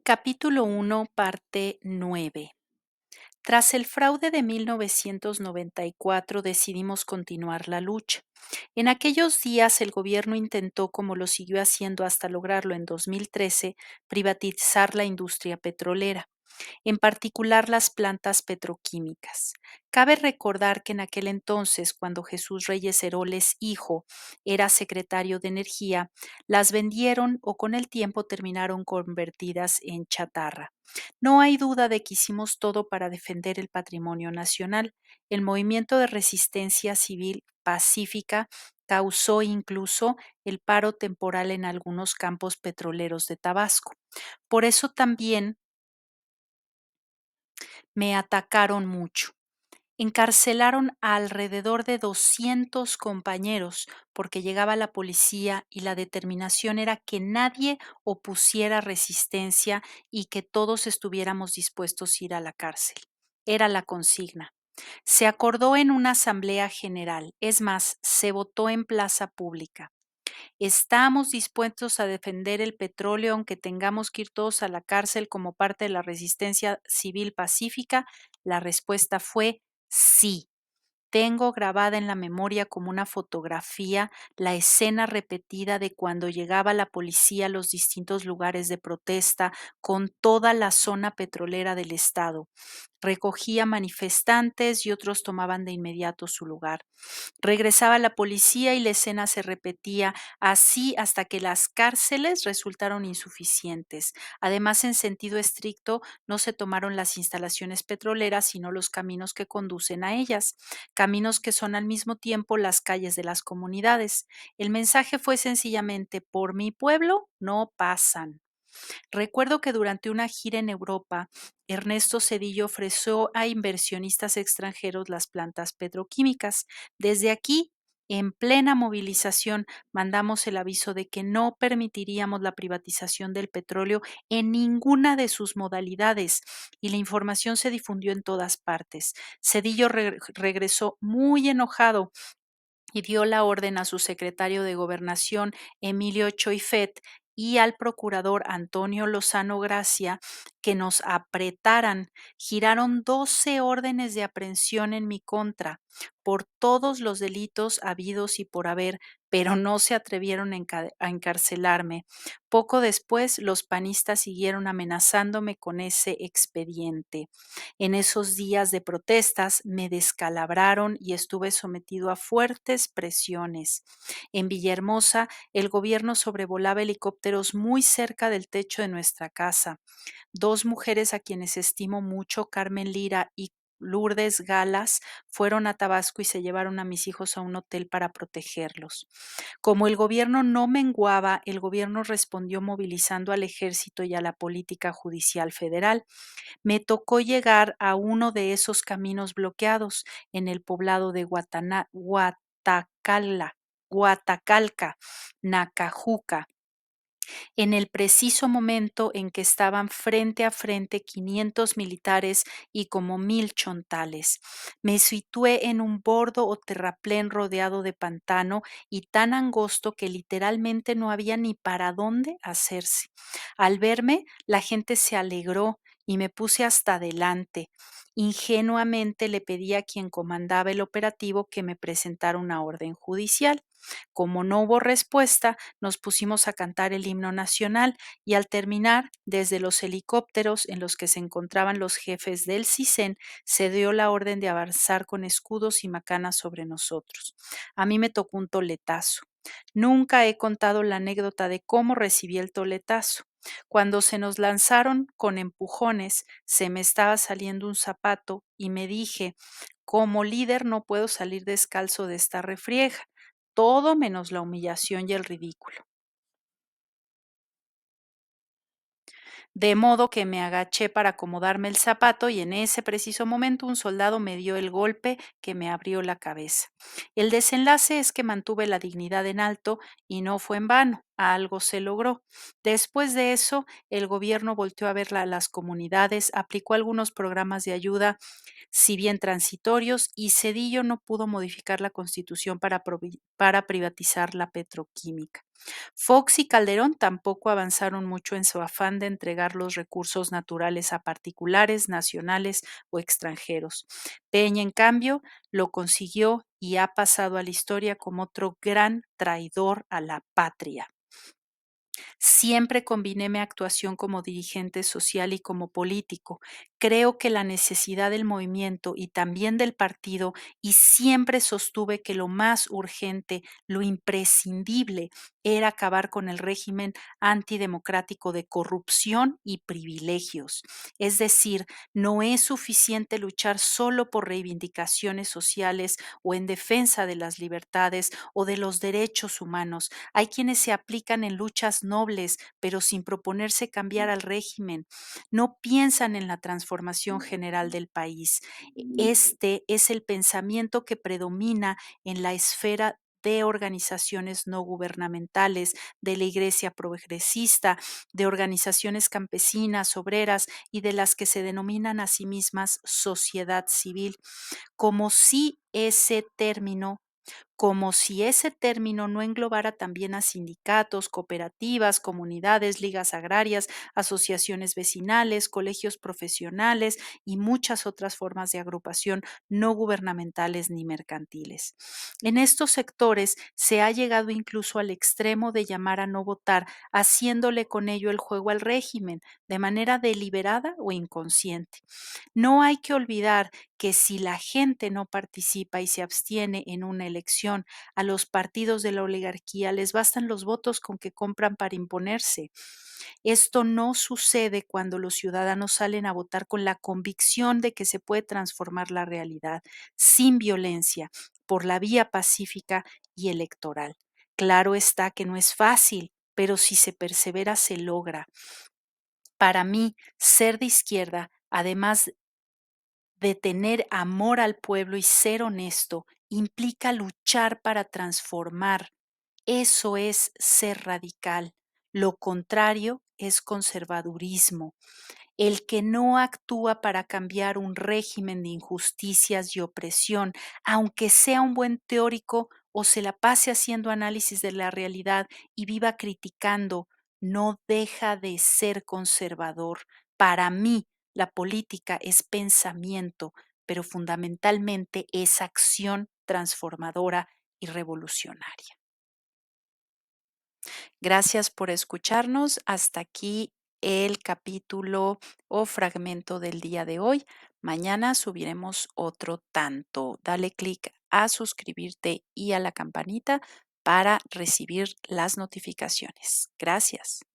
Capítulo 1, parte 9. Tras el fraude de 1994 decidimos continuar la lucha. En aquellos días el gobierno intentó, como lo siguió haciendo hasta lograrlo en 2013, privatizar la industria petrolera, en particular las plantas petroquímicas. Cabe recordar que en aquel entonces, cuando Jesús Reyes Heroles, hijo, era secretario de Energía, las vendieron o con el tiempo terminaron convertidas en chatarra. No hay duda de que hicimos todo para defender el patrimonio nacional. El movimiento de resistencia civil pacífica causó incluso el paro temporal en algunos campos petroleros de Tabasco. Por eso también me atacaron mucho. Encarcelaron a alrededor de 200 compañeros porque llegaba la policía y la determinación era que nadie opusiera resistencia y que todos estuviéramos dispuestos a ir a la cárcel. Era la consigna. Se acordó en una asamblea general, es más, se votó en plaza pública. ¿Estamos dispuestos a defender el petróleo aunque tengamos que ir todos a la cárcel como parte de la resistencia civil pacífica? La respuesta fue sí. Tengo grabada en la memoria como una fotografía la escena repetida de cuando llegaba la policía a los distintos lugares de protesta con toda la zona petrolera del estado. Recogía manifestantes y otros tomaban de inmediato su lugar. Regresaba la policía y la escena se repetía así hasta que las cárceles resultaron insuficientes. Además, en sentido estricto, no se tomaron las instalaciones petroleras, sino los caminos que conducen a ellas, caminos que son al mismo tiempo las calles de las comunidades. El mensaje fue sencillamente: por mi pueblo no pasan. Recuerdo que durante una gira en Europa, Ernesto Zedillo ofreció a inversionistas extranjeros las plantas petroquímicas. Desde aquí, en plena movilización, mandamos el aviso de que no permitiríamos la privatización del petróleo en ninguna de sus modalidades y la información se difundió en todas partes. Zedillo regresó muy enojado y dio la orden a su secretario de Gobernación, Emilio Choifet, y al procurador Antonio Lozano Gracia que nos apretaran. Giraron 12 órdenes de aprehensión en mi contra por todos los delitos habidos y por haber, pero no se atrevieron a encarcelarme. Poco después, los panistas siguieron amenazándome con ese expediente. En esos días de protestas me descalabraron y estuve sometido a fuertes presiones. En Villahermosa, el gobierno sobrevolaba helicópteros muy cerca del techo de nuestra casa. Dos mujeres a quienes estimo mucho, Carmen Lira y Lourdes Galas, fueron a Tabasco y se llevaron a mis hijos a un hotel para protegerlos. Como el gobierno no menguaba, el gobierno respondió movilizando al ejército y a la política judicial federal. Me tocó llegar a uno de esos caminos bloqueados en el poblado de Guatacalca, Nacajuca, en el preciso momento en que estaban frente a frente 500 militares y como 1000 chontales. Me situé en un bordo o terraplén rodeado de pantano y tan angosto que literalmente no había ni para dónde hacerse. Al verme, la gente se alegró y me puse hasta adelante. Ingenuamente le pedí a quien comandaba el operativo que me presentara una orden judicial. Como no hubo respuesta, nos pusimos a cantar el himno nacional y al terminar, desde los helicópteros en los que se encontraban los jefes del CISEN, se dio la orden de avanzar con escudos y macanas sobre nosotros. A mí me tocó un toletazo. Nunca he contado la anécdota de cómo recibí el toletazo. Cuando se nos lanzaron con empujones, se me estaba saliendo un zapato y me dije: como líder no puedo salir descalzo de esta refriega, todo menos la humillación y el ridículo. De modo que me agaché para acomodarme el zapato y en ese preciso momento un soldado me dio el golpe que me abrió la cabeza. El desenlace es que mantuve la dignidad en alto y no fue en vano. algo se logró. Después de eso, el gobierno volteó a ver a las comunidades, aplicó algunos programas de ayuda, si bien transitorios, y Cedillo no pudo modificar la constitución para privatizar la petroquímica. Fox y Calderón tampoco avanzaron mucho en su afán de entregar los recursos naturales a particulares, nacionales o extranjeros. Peña, en cambio, lo consiguió y ha pasado a la historia como otro gran traidor a la patria. Siempre combiné mi actuación como dirigente social y como político. Creo que la necesidad del movimiento y también del partido, y siempre sostuve que lo más urgente, lo imprescindible, era acabar con el régimen antidemocrático de corrupción y privilegios. Es decir, no es suficiente luchar solo por reivindicaciones sociales o en defensa de las libertades o de los derechos humanos. Hay quienes se aplican en luchas nobles, pero sin proponerse cambiar al régimen. No piensan en la transformación general del país. Este es el pensamiento que predomina en la esfera de organizaciones no gubernamentales, de la iglesia progresista, de organizaciones campesinas, obreras y de las que se denominan a sí mismas sociedad civil, como si ese término como si ese término no englobara también a sindicatos, cooperativas, comunidades, ligas agrarias, asociaciones vecinales, colegios profesionales y muchas otras formas de agrupación no gubernamentales ni mercantiles. En estos sectores se ha llegado incluso al extremo de llamar a no votar, haciéndole con ello el juego al régimen, de manera deliberada o inconsciente. No hay que olvidar que si la gente no participa y se abstiene en una elección, a los partidos de la oligarquía les bastan los votos con que compran para imponerse. Esto no sucede cuando los ciudadanos salen a votar con la convicción de que se puede transformar la realidad sin violencia, por la vía pacífica y electoral. Claro está que no es fácil, pero si se persevera se logra. Para mí, ser de izquierda, además de tener amor al pueblo y ser honesto, implica luchar para transformar. Eso es ser radical. Lo contrario es conservadurismo. El que no actúa para cambiar un régimen de injusticias y opresión, aunque sea un buen teórico o se la pase haciendo análisis de la realidad y viva criticando, no deja de ser conservador. Para mí, la política es pensamiento, pero fundamentalmente es acción transformadora y revolucionaria. Gracias por escucharnos. Hasta aquí el capítulo o fragmento del día de hoy. Mañana subiremos otro tanto. Dale clic a suscribirte y a la campanita para recibir las notificaciones. Gracias.